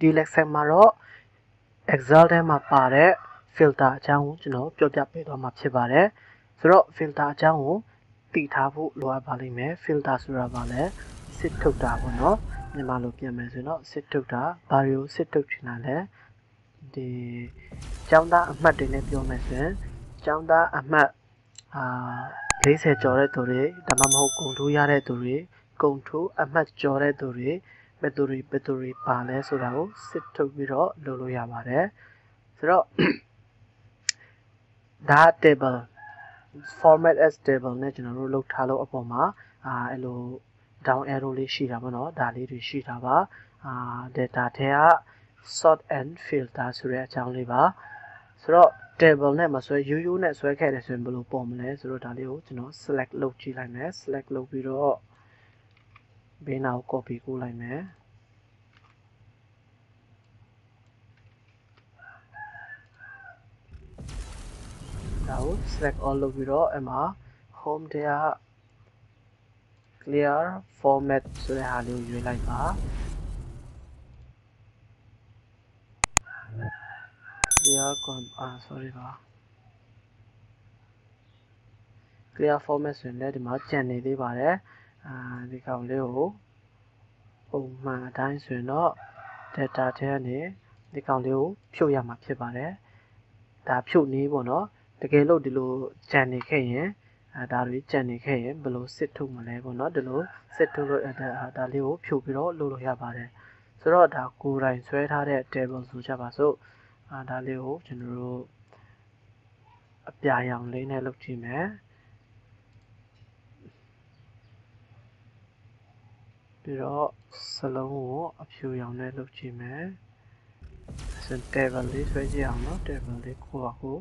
ဒီ lesson မှာတော့ Excel ထဲမှာပါတဲ့ filter အကြောင်းကိုကျွန်တော်ပြောပြပေးသွားမှာဖြစ်ပါတယ်ဆိုတော့ filter အကြောင်းကိုသိထားဖို့လိုအပ်ပါလိမ့်မယ် filter ဆိုတာကလည်းစစ်ထုတ်တာပေါ့နော်မြန်မာလိုပြန်မယ်ဆိုတော့စစ်ထုတ်တာဘာလို့စစ်ထုတ်ချင်တာလဲဒီကျောင်းသားအမှတ်တွေနဲ့ပြောမယ်ဆိုရင်ကျောင်းသားအမှတ်40ကျော်တဲ့သူတွေဒါမှမဟုတ်ဂုဏ်ထူးရတဲ့သူတွေဂုဏ်ထူးအမှတ်ကျော်တဲ့သူတွေဘယ်သူတွေပါလဲဆိုတာကိုစစ်ထုတ်ပြီးတော့လုပ်လို့ရပါတယ်ဆိုတော့ဒါ table format as table နဲ့ကျွန်တော်တို့လုပ်ထားလို့အပေါ်မှာအဲ့လို down arrow လေးရှိတာပေါ့နော်ဒါလေးတွေရှိတာပါdata ထဲက sort and filter ဆိုတဲ့အကြောင်းလေးပါဆိုတော့ table နဲ့မဆွဲရိုးရိုးနဲ့ဆွဲခဲ့တယ်ဆိုရင်ဘယ်လိုပေါ်မလဲဆိုတော့ဒါလေးကိုကျွန်တော် select လုပ်ကြည့်လိုက်မယ် select လုပ်ပြီးတော့ဘေးနာကို copy ကူးလိုက်မယ်ဒါကို select all လုပ်ပြီးတော့အဲ့မှာ home ထဲက clear format ဆိုတဲ့ဟာလေးကိုရွေးလိုက်ပါ clear sorry ပါ clear format ဆိုရင်လည်းဒီမှာကြံနေသေးပါတယ်ဒီကောင်လေးကိုပုံမှန်အတိုင်းဆိုရင်တော့ data ထဲကနေဒီကောင်လေးကိုဖြုတ်ရမှာဖြစ်ပါတယ်ဒါဖြုတ်နည်းပေါ့နော်တကယ်လို့ဒီလိုကြံနေခဲ့ရင်ဒါတွေကြံနေခဲ့ရင်ဘယ်လိုစစ်ထုတ်မလဲပေါ့နော်ဒီလိုစစ်ထုတ်လို့ဒါလေးကိုဖြုတ်ပြီးတော့လုပ်လို့ရပါတယ်ဆိုတော့ဒါကိုယ်တိုင်ဆွဲထားတဲ့ table ဆိုကြပါစို့ဒါလေးကိုကျွန်တော်တို့အပြာရောင်လေးနဲ့လုပ်ကြည့်မယ်ပြီးတော့စလုံးကိုအဖြူရောင်နဲ့လုပ်ကြည့်မယ်ဆို table လေးဆွဲကြည့်အောင်နော် table လေးကိုယ့်အကူ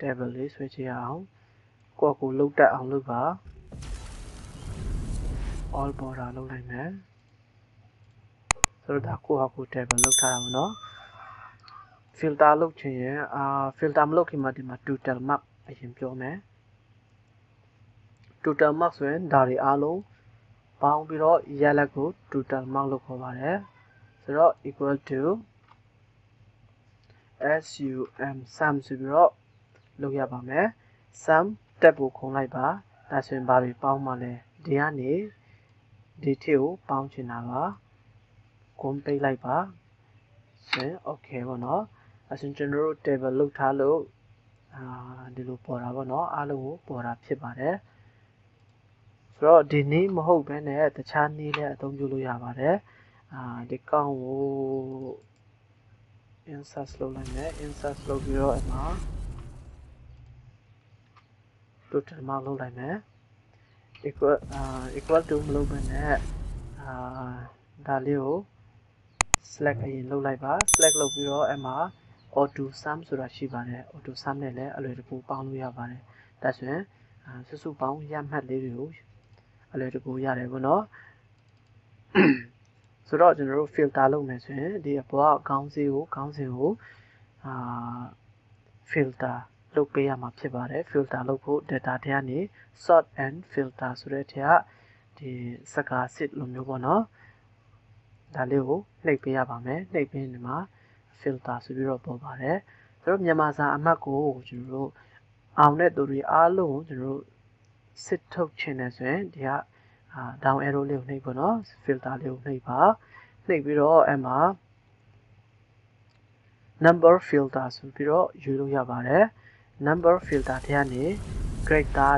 table လေးဆွဲကြည့်အောင်ကိုယ့်အကူလုတ်တက်အောင်လုပ်ပါ all border လုပ်လိုက်မယ်ဆိုတော့ဒါကိုယ့်အကူ table လုတ်ထားတာပေါ့နော် filter လုပ်ချင်ရင်filter မလုပ်ခင်မှာဒီမှာ total mark အရင်ပြောမယ် total mark ဆိုရင်ဒါတွေအားလုံးပေါင်းပြီးတော့ရလဒ်ကို total mark လို့ခေါ်ပါတယ်ဆိုတော့ equal to sum ဆိုပြီးတော့လုပ်ရပါမယ် sum တက်ဖို့ခုံလိုက်ပါဒါဆိုရင်ဘာတွေပေါင်းမှလဲဒီကနေဒီထည့်ကိုပေါင်းချင်တာပါကွန်ပိတ်လိုက်ပါဆိုရင် okay ပေါ့နော်အဲဆိုကျွန်တော်တို့ table လုပ်ထားလို့ဒီလိုပေါ်တာပေါ့နော်အားလုံးကိုပေါ်တာဖြစ်ပါတယ်ဆိုတော့ဒီနည်းမဟုတ်ဘဲနဲ့တခြားနည်းလည်းအသုံးပြုလို့ရပါတယ်ဒီကောင်ကို insert လုပ်လိုက်မယ် insert လုပ်ပြီးတော့အမှာ total mark လုပ်လိုက်မယ် equal to မလုပ်ဘဲနဲ့ဒါလေးကို select အရင်လုပ်လိုက်ပါ select လုပ်ပြီးတော့အမှာ auto sum ဆိုတာရှိပါတယ် auto sum နဲ့လည်းအလွယ်တကူပေါင်းလို့ရပါတယ်ဒါဆိုရင်စုစုပေါင်းရမှတ်လေးတွေကိုအလွယ်တကူရတယ်ပေါ့နော်ဆိုတော့ကျွန်တော်တို့ filter လုပ်မယ်ဆိုရင်ဒီအပေါ်ကခေါင်းစဉ်ကိုfilter လုပ်ပေးရမှာဖြစ်ပါတယ် filter လုပ်ဖို့ data ထဲကနေ sort and filter ဆိုတဲ့ထဲကဒီစကားစစ်လိုမျိုးပေါ့နော်ဒါလေးကိုနှိပ်ပေးရပါမယ်နှိပ်ပေးဒီမှာ filter ဆိုပြီးတော့ပေါ်ပါတယ်ဆိုတော့မြန်မာစာအမှတ်ကိုကျွန်တော်တို့အောင်တဲ့သူတွေအားလုံးကိုကျွန်တော်တို့စစ်ထုတ်ချင်တယ်ဆိုရင်ဒီကdown arrow လေးကိုနှိပ်ပေါ့နော် filter လေးကိုနှိပ်ပါနှိပ်ပြီးတော့အဲ့မှာ number filter ဆိုပြီးတော့ယူလို့ရပါတယ် number filter ထဲကနေ greater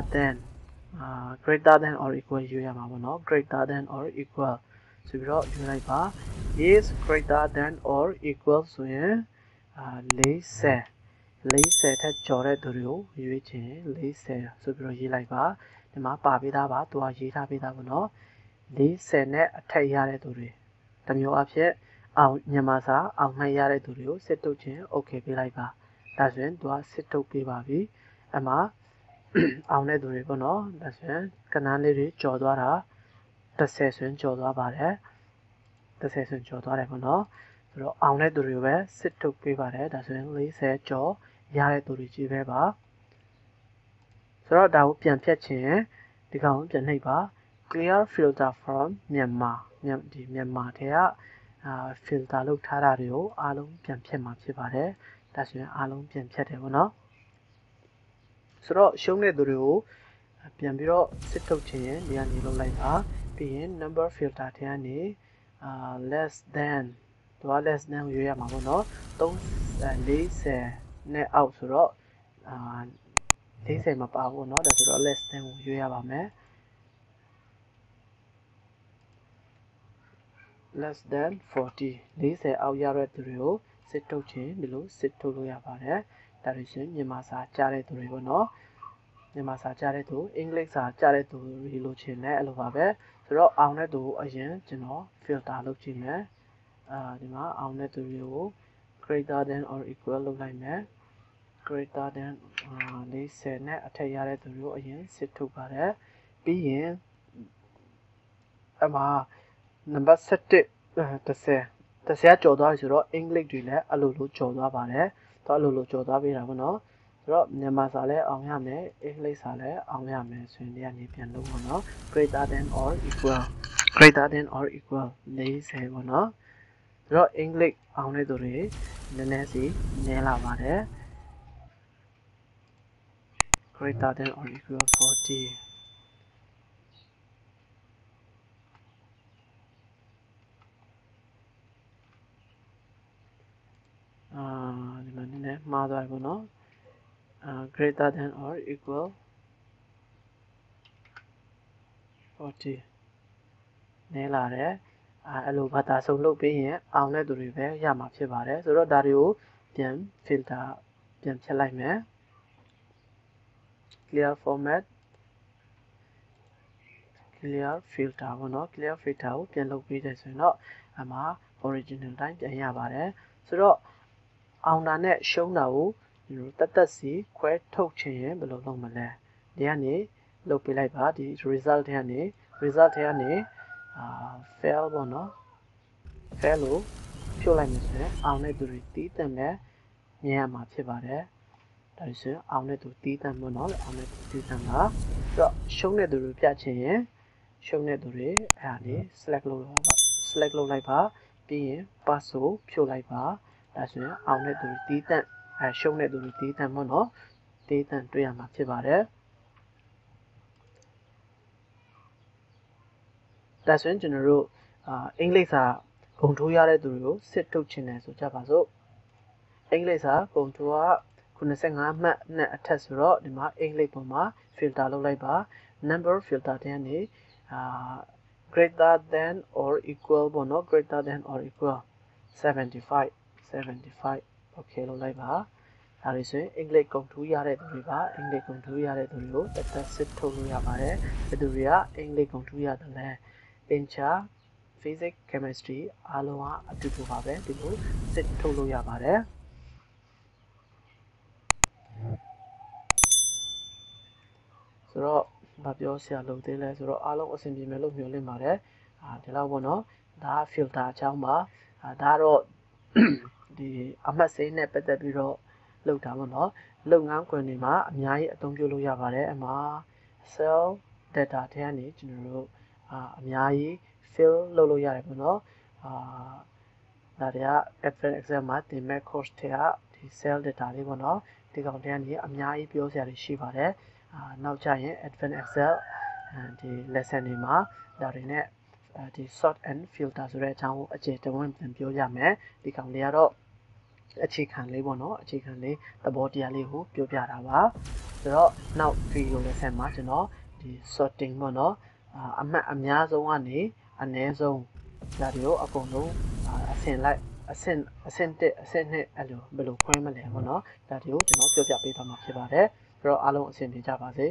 than or equal ယူရမှာပေါ့နော် greater than or equal ဆိုပြီးတော့ယူလိုက်ပါ is greater than or equal ဆိုရင်40ထက်ကျော်တဲ့သူတွေကိုရွေးချင်40ဆိုပြီးတော့ရေးလိုက်ပါဒီမှာပါပေးသားပါသူကရေးထားပေးသားပေါ့နော်40နဲ့အထက်ရတဲ့သူတွေတမျိုးအဖြစ်အောင်မြန်မာစာအောင်မှတ်ရတဲ့သူတွေကိုစစ်ထုတ်ခြင်း okay ပေးလိုက်ပါဒါဆိုရင်သူကစစ်ထုတ်ပေးပါပြီအမှအောင်တဲ့သူတွေပေါ့နော်ဒါဆိုရင်ကဏ္ဍလေးတွေကျော်သွားတာ30ဆိုရင်ကျော်သွားပါတယ်30ဆိုရင်ကျော်သွားတယ်ပေါ့နော်ဆိုတော့အောင်တဲ့သူတွေကိုပဲစစ်ထုတ်ပေးပါတယ်ဒါဆိုရင်40ကျော်ရတဲ့သူတွေကြီးပဲပါဆိုတော့ဒါကိုပြန်ဖြတ်ခြင်းဒီကောင်ကိုပြန်နှိပ်ပါ clear filter from Myanmar ဒီ Myanmar ထဲက filter လုပ်ထားတာတွေကိုအားလုံးပြန်ဖြတ်မှာဖြစ်ပါတယ်ဒါဆိုရင်အားလုံးပြန်ဖြတ်တယ်ပေါ့နော်ဆိုတော့ရှုံးတဲ့သူတွေကိုပြန်ပြီးတော့စစ်ထုတ်ခြင်းရင်ဒီကနေလုပ်လိုက်ပါပြီးရင် number filter ထဲကနေ less than သူက less than ကိုရွေးရမှာပေါ့နော်40နဲ့အောက်ဆိုတော့40မပါဘူးเนาะဒါဆိုတော့ less than ကိုရွေးရပါမယ် less than 40အောက်ရတဲ့သူတွေကိုစစ်ထုတ်ခြင်းဒီလိုစစ်ထုတ်လို့ရပါတယ်ဒါလို့ရှင်မြန်မာစာကြားတဲ့သူတွေပေါ့နော်မြန်မာစာကြားတဲ့သူအင်္ဂလိပ်စာကြားတဲ့သူတွေလို့ချင်းလည်းအဲ့လိုပါပဲဆိုတော့အောင်တဲ့သူအရင်ကျွန်တော် filter လုပ်ကြည့်မယ်ဒီမှာအောင်တဲ့သူတွေကို greater than or equal လုပ်လိုက်မယ် greater than 40နဲ့အထက်ရတဲ့သူတွေကိုအရင်စစ်ထုတ်ပါတယ်ပြီးရင်အမှာနံပါတ်10ကျော်သွားပြီဆိုတော့အင်္ဂလိပ်တွေလည်းအလိုလိုကျော်သွားပါတယ်တော့အလိုလိုကျော်သွားပြီတာပေါ့နော်ဆိုတော့မြန်မာစာလည်းအောင်ရမယ်အင်္ဂလိပ်စာလည်းအောင်ရမယ်ဆိုရင်ဒီကနေပြန်လုပ်ပါနော် greater than or equal 40ပေါ့နော်ဆိုတော့အင်္ဂလိပ်အောင်တဲ့သူတွေနည်းနည်းစီနည်းလာပါတယ် greater than or equal 40ဒီမှာနည်းနည်းမှားသွားပြီပေါ့နော် greater than or equal 40နည်းလာတယ်အဲ့လိုဘာသာစုံလုပ်ပြီးရင်အောင်တဲ့သူတွေပဲရမှာဖြစ်ပါတယ်ဆိုတော့ဒါတွေကိုပြန် filter ပြန်ဖြတ်လိုက်မယ် clear format clear filter ပေါ့နော် clear filter ကိုပြန်လုပ်ပြီးတယ်ဆိုရင်တော့အမှာ original တိုင်းပြန်ရပါတယ်ဆိုတော့အောင်တာနဲ့ရှုံးတာကိုတက်စီခွဲထုတ်ခြင်းရင်ဘယ်လိုလုပ်မလဲဒီကနေလုပ်ပေးလိုက်ပါဒီ result ထဲကနေ fail ပေါ့နော် fail လို့ဖြုတ်လိုက်မယ်ဆိုရင်အောင်တဲ့သူတွေတီးတန့်နဲ့မြင်ရမှာဖြစ်ပါတယ်ဒါဆိုရင်အောင်တဲ့သူတီးတန့်ပေါ့နော်အောင်တဲ့သူတီးတန့်ပါဆိုတော့ရှုံးတဲ့သူတွေပြချင်ရင်ရှုံးတဲ့သူတွေအဲ့ဒါလေး select လုပ်လိုက်ပါပြီးရင် pass ကိုဖြုတ်လိုက်ပါဒါဆိုရင်အောင်တဲ့သူတွေတီးတန့်ရှုံးတဲ့သူတွေတီးတန့်ပေါ့နော်တီးတန့်တွေ့ရမှာဖြစ်ပါတယ်ဒါဆိုရင်ကျွန်တော်တို့အင်္ဂလိပ်စာဂုဏ်ထိုးရတဲ့သူတွေကိုစစ်ထုတ်ခြင်းတယ်ဆိုကြပါစို့အင်္ဂလိပ်စာဂုဏ်ထိုးက85မှတ်နဲ့အထက်ဆိုတော့ဒီမှာအင်္ဂလိပ်ပေါ်မှာ filter လုပ်လိုက်ပါ number filter တဲ့ကနေgreater than or equal ပေါ့နော် greater than or equal 75 okay လုပ်လိုက်ပါဒါလို့ဆိုရင်အင်္ဂလိပ်ဂုဏ်ထူးရတဲ့သူတွေပါအင်္ဂလိပ်ဂုဏ်ထူးရတဲ့သူတွေကိုတက်စစ်ထုတ်လို့ရပါတယ်ဒီသူတွေကအင်္ဂလိပ်ဂုဏ်ထူးရတယ်လဲသင်္ချာ physics chemistry အားလုံးကအတူတူပါပဲဒီလိုစစ်ထုတ်လို့ရပါတယ်ဆိုတော့ဘာပြောစရာလုပ်သေးလဲဆိုတော့အားလုံးအဆင်ပြေမယ်လို့မျှော်လင့်ပါတယ်ဒီလောက်ပေါ့နော်ဒါ filter အကြောင်းပါဒါတော့ဒီအမှတ်စိမ်းနဲ့ပတ်သက်ပြီးတော့လုပ်တာပေါ့နော်လုပ်ငန်းခွင်တွေမှာအများကြီးအသုံးပြုလို့ရပါတယ်အမှာ cell data ထဲကနေကျွန်တော်တို့အများကြီး fill လုပ်လို့ရတယ်ပေါ့နော်ဒါတွေက advanced excel မှာသင်မဲ့ course ထဲကဒီ cell data လေးပေါ့နော်ဒီကောင်ထဲကနေအများကြီးပြောစရာတွေရှိပါတယ်နောက်ကျရင် advanced excel ဒီ lesson တွေမှာဒါတွေနဲ့ဒီ sort and filter ဆိုတဲ့အကြောင်းကိုအကျေတဝန်းပြန်ပြောရမယ်ဒီကောင်လေးကတော့အခြေခံလေးပေါ့နော်အခြေခံလေးသဘောတရားလေးကိုပြောပြတာပါဆိုတော့နောက် video lesson မှာကျွန်တော်ဒီ sorting ပေါ့နော်အမှတ်အများဆုံးကနေအနည်းဆုံးဒါတွေကိုအကုန်လုံးအဆင့်1အဆင့်2အဲ့လိုဘယ်လိုခွဲမလဲပေါ့နော်ဒါတွေကိုကျွန်တော်ပြောပြပေးသွားမှာဖြစ်ပါတယ်ဆိုတော့အားလုံးအဆင်ပြေကြပါစေ